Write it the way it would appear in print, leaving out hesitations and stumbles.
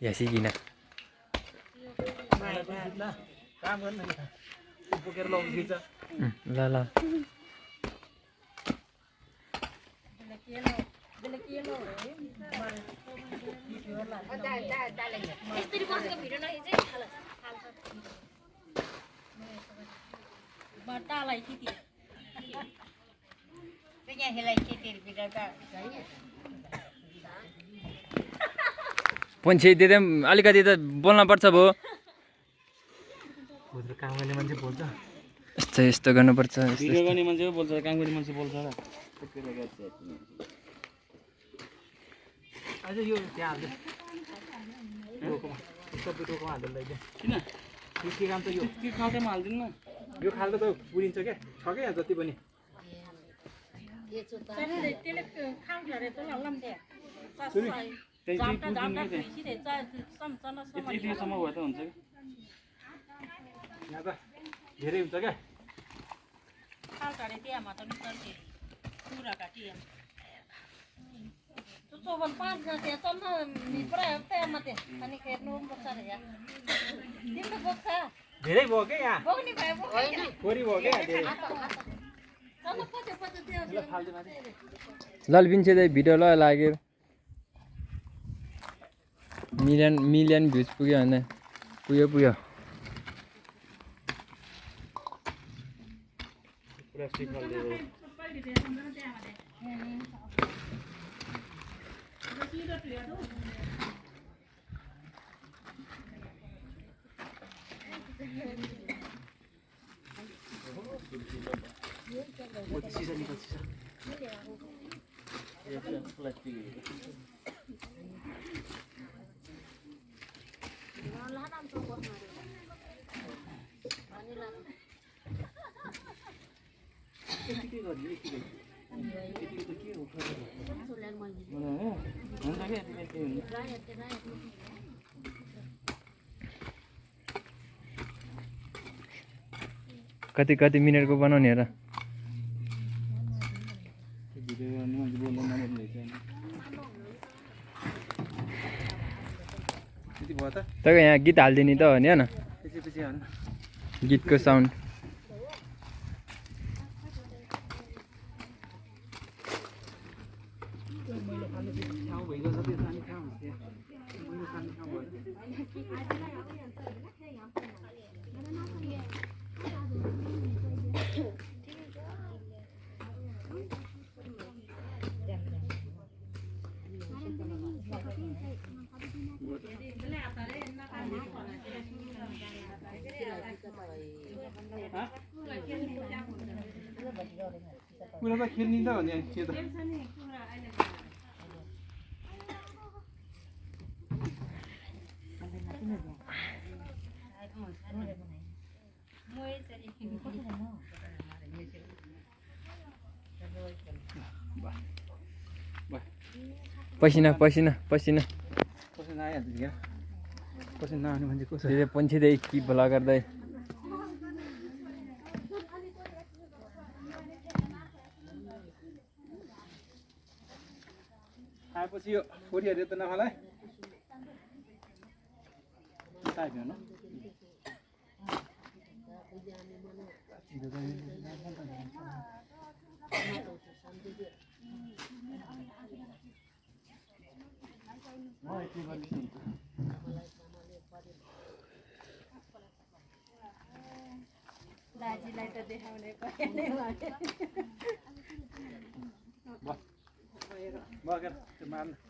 यासिकिन काम गर्न बोकेर लौ खिच ल ल यसरी बसेको भिडियो नखिचे बट्टालाई किति त्यहाँ हेलाई केटीहरु भिडियोका पन्छे दिँदै अलिकति त बोल्न पर्छ भो काम गर्ने मान्छे बोल्छ यस्तो यस्तो गर्नुपर्छ भिडियो गर्ने मान्छे बोल्छ काम गर्ने मान्छे बोल्छ र अझ यो त्यहाँ हाल्दै सबै टोकोमा हाल्दै लैजाऊ किन के काम त यो के खाल्टोमा हाल्दिनु न यो खाल्टो त पुरिन्छ क्या छ क्या जति पनि यतिसम्म भयो त हुन्छ यहाँ त धेरै हुन्छ क्या Coba pas nanti ya contoh di berapa ya mati, ani kayak nomor besar ya. Ini tuh boksa. धेरै भयो क्या यहाँ Bok nih kayak bok. फोरी भयो क्या धेरै Kalau pada dia. ललबिन चाहिँ भिडियो ल लाग्यो मिलियन भ्युज पुग्यो भने पुग्यो पुरा स्टिक हाल्दै Sisa nih, sisa. Ya, plastik. कति मिनेटको बनाउने र तपाईँ यहाँ गीत हालिदिने त हो नि होइन गीतको साउन्ड कुरा त खेल्ने त हो नि के त पसिना पसिना पसिना पसिना आइहाल्छ क्या पसिना आउने मान्छे कसो धेरै पन्छिँदै कि भला गर्दै आएपछि यो छोरीहरू त नखालाई ताइप हेर्नु दाजुलाई त देखाउने पर्ने बगेर त्यो मार्नु